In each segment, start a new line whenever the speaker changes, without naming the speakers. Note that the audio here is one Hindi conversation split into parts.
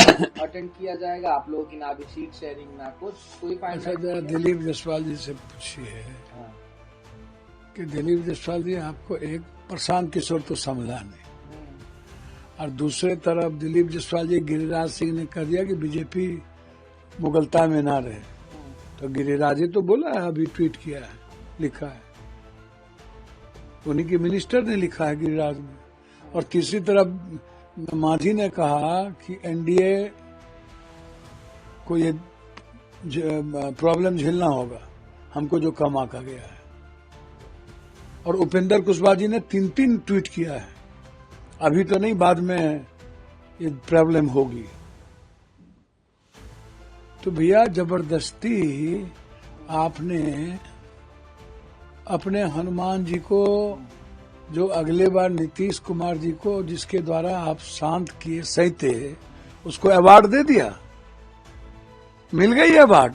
अटेंड किया जाएगा? आप लोगों की ना भी सीट शेयरिंग ना कुछ, कोई
अच्छा, जरा दिलीप जायसवाल जी से पूछिए कि दिलीप जायसवाल जी आपको एक प्रशांत किशोर तो समझा नहीं, और दूसरे तरफ दिलीप जायसवाल जी गिरिराज सिंह ने कह दिया कि बीजेपी मुगलता में ना रहे, तो गिरिराज जी तो बोला है, अभी ट्वीट किया है, लिखा है, उन्हीं के मिनिस्टर ने लिखा है गिरिराज में। और तीसरी तरफ मांझी ने कहा कि एनडीए को ये प्रॉब्लम झेलना होगा, हमको जो कम आंका गया है। और उपेंद्र कुशवाहा जी ने 3 ट्वीट किया है, अभी तो नहीं, बाद में ये प्रॉब्लम होगी। तो भैया जबरदस्ती आपने अपने हनुमान जी को, जो अगले बार नीतीश कुमार जी को जिसके द्वारा आप शांत किए सही थे, उसको अवार्ड दे दिया, मिल गई अवार्ड,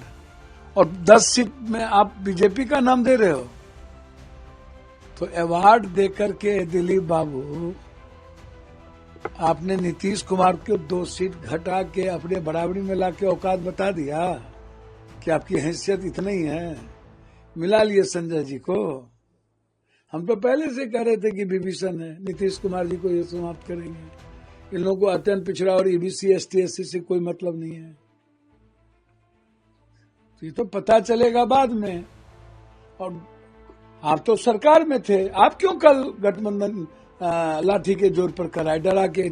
और 10 सीट में आप बीजेपी का नाम दे रहे हो। तो अवार्ड देकर के दिलीप बाबू आपने नीतीश कुमार को 2 सीट घटा के अपने बराबरी में लाके औकात बता दिया कि आपकी हैसियत इतनी ही है। मिला लिए संजय जी को। हम तो पहले से कह रहे थे कि विभीषण है, नीतीश कुमार जी को ये समाप्त करेंगे। इन लोगों को अत्यंत पिछड़ा और ईबीसी एसटी एससी से कोई मतलब नहीं है, ये तो पता चलेगा बाद में। और आप तो सरकार में थे, आप क्यों कल गठबंधन लाठी के जोर पर कराए, डरा के?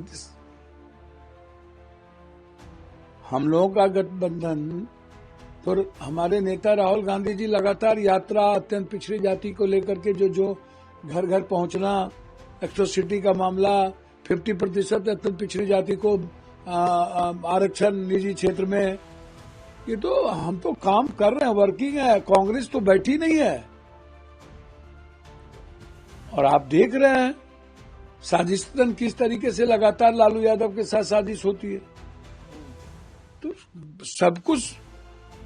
हम लोगों का गठबंधन तो हमारे नेता राहुल गांधी जी लगातार यात्रा अत्यंत पिछड़ी जाति को लेकर के जो घर घर पहुंचना, एट्रोसिटी का मामला, 50% अत्यंत पिछड़ी जाति को आरक्षण निजी क्षेत्र में, ये तो हम तो काम कर रहे हैं, वर्किंग है। कांग्रेस तो बैठी नहीं है, और आप देख रहे हैं साजिशतन किस तरीके से लगातार लालू यादव के साथ साजिश होती है। तो सब कुछ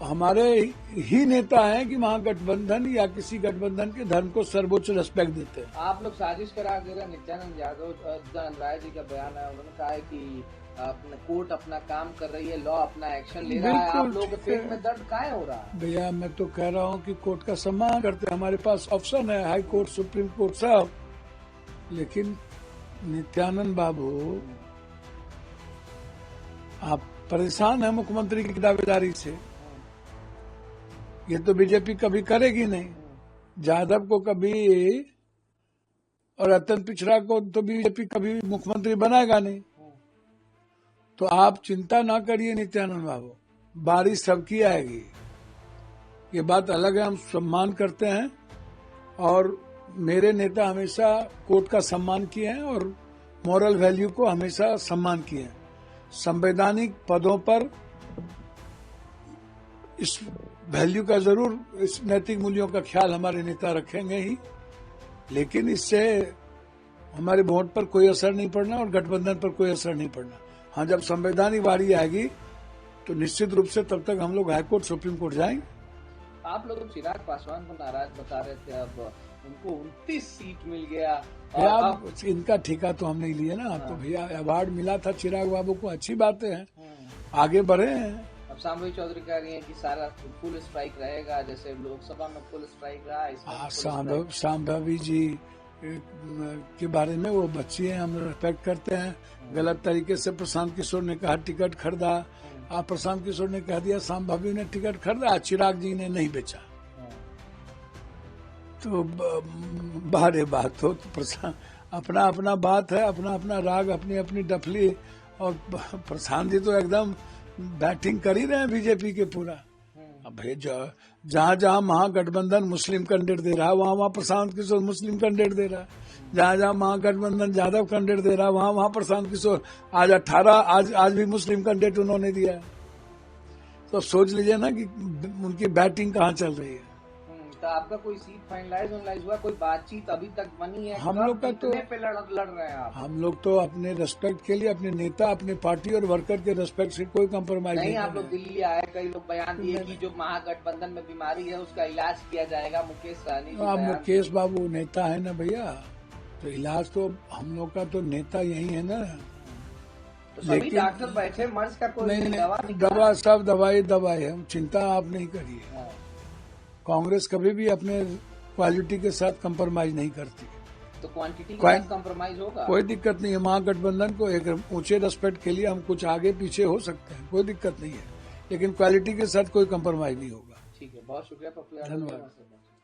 हमारे ही नेता हैं कि महागठबंधन या किसी गठबंधन के धर्म को सर्वोच्च रेस्पेक्ट देते हैं।
आप लोग साजिश करा दे रहे। नित्यानंद यादव राय जी का बयान है, उन्होंने कहा है कि अपना कोर्ट अपना काम कर रही है, लॉ अपना एक्शन ले रहा है, आप लोगों के पेट में दर्द काहे हो रहा है?
भैया मैं तो कह रहा हूँ कि कोर्ट का सम्मान करते हैं, हमारे पास ऑप्शन है, हाई कोर्ट, सुप्रीम कोर्ट, सब। लेकिन नित्यानंद बाबू, आप परेशान हैं मुख्यमंत्री की दावेदारी से। ये तो बीजेपी कभी करेगी नहीं, यादव को कभी और अत्यंत पिछड़ा को तो बीजेपी कभी मुख्यमंत्री बनाएगा नहीं। तो आप चिंता ना करिए नित्यानंद बाबू, बारिश सबकी आएगी, ये बात अलग है, हम सम्मान करते हैं। और मेरे नेता हमेशा कोर्ट का सम्मान किए हैं और मॉरल वैल्यू को हमेशा सम्मान किए हैं। संवैधानिक पदों पर इस वैल्यू का जरूर, इस नैतिक मूल्यों का ख्याल हमारे नेता रखेंगे ही, लेकिन इससे हमारे वोट पर कोई असर नहीं पड़ना और गठबंधन पर कोई असर नहीं पड़ना। हाँ, जब संवैधानिक बारी आएगी तो निश्चित रूप से तब तक हम लोग हाईकोर्ट, सुप्रीम कोर्ट जाएंगे।
आप लोग चिराग पासवान को नाराज बता रहे थे, अब उनको 29 सीट मिल गया।
अब इनका ठेका तो हम नहीं लिए ना। तो भैया अवार्ड मिला था चिराग बाबू को, अच्छी बातें हैं, आगे बढ़े हैं।
अब शांभवी चौधरी कह रही है कि सारा फुल स्ट्राइक रहेगा, जैसे लोकसभा में फुल स्ट्राइक रहा।
शांभवी जी के बारे में, वो बच्ची हैं, हम रिस्पेक्ट करते हैं। गलत तरीके से प्रशांत किशोर ने कहा टिकट खरीदा, प्रशांत किशोर ने कह दिया शांभवी ने टिकट खरीदा, चिराग जी ने नहीं बेचा। तो बारे बात हो, तो अपना अपना बात है, अपना अपना राग, अपनी अपनी डफली। और प्रशांत जी तो एकदम बैटिंग कर ही रहे हैं बीजेपी के पूरा। अब भाई जहाँ जहाँ महागठबंधन मुस्लिम कैंडिडेट दे रहा है, वहाँ प्रशांत किशोर मुस्लिम कैंडिडेट दे रहा है। जहाँ जहाँ महागठबंधन यादव कैंडिडेट दे रहा है, वहाँ प्रशांत किशोर आज 18 आज भी मुस्लिम कैंडिडेट उन्होंने दिया है। तो सोच लीजिए ना कि उनकी बैटिंग कहाँ चल रही है।
तो आपका कोई सीट फाइनलाइज हुआ, कोई बातचीत अभी तक बनी है?
हम लोग का तो
पे लड़ रहे हैं आप।
हम लोग तो अपने रेस्पेक्ट के लिए, अपने नेता, अपने पार्टी और वर्कर के रेस्पेक्ट से कोई कम्प्रोमाइज नहीं।
आप लोग दिल्ली आए, कई लोग बयान दिए कि जो महागठबंधन में बीमारी है उसका इलाज किया जाएगा। मुकेश सहनी,
आप मुकेश बाबू नेता है ना भैया, तो इलाज तो हम लोग का तो नेता यही है ना।
तो सभी डॉक्टर बैठे, मर्ज का कोई दवा नहीं,
दवा सब दवाई है, चिंता आप नहीं करिए। कांग्रेस कभी भी अपने क्वालिटी के साथ कंप्रोमाइज नहीं करती,
तो क्वांटिटी के साथ कंप्रोमाइज होगा,
कोई दिक्कत नहीं है। महागठबंधन को एक ऊंचे रेस्पेक्ट के लिए हम कुछ आगे पीछे हो सकते हैं, कोई दिक्कत नहीं है, लेकिन क्वालिटी के साथ कोई कंप्रोमाइज नहीं होगा।
ठीक है, बहुत शुक्रिया पप्पू यादव,
धन्यवाद।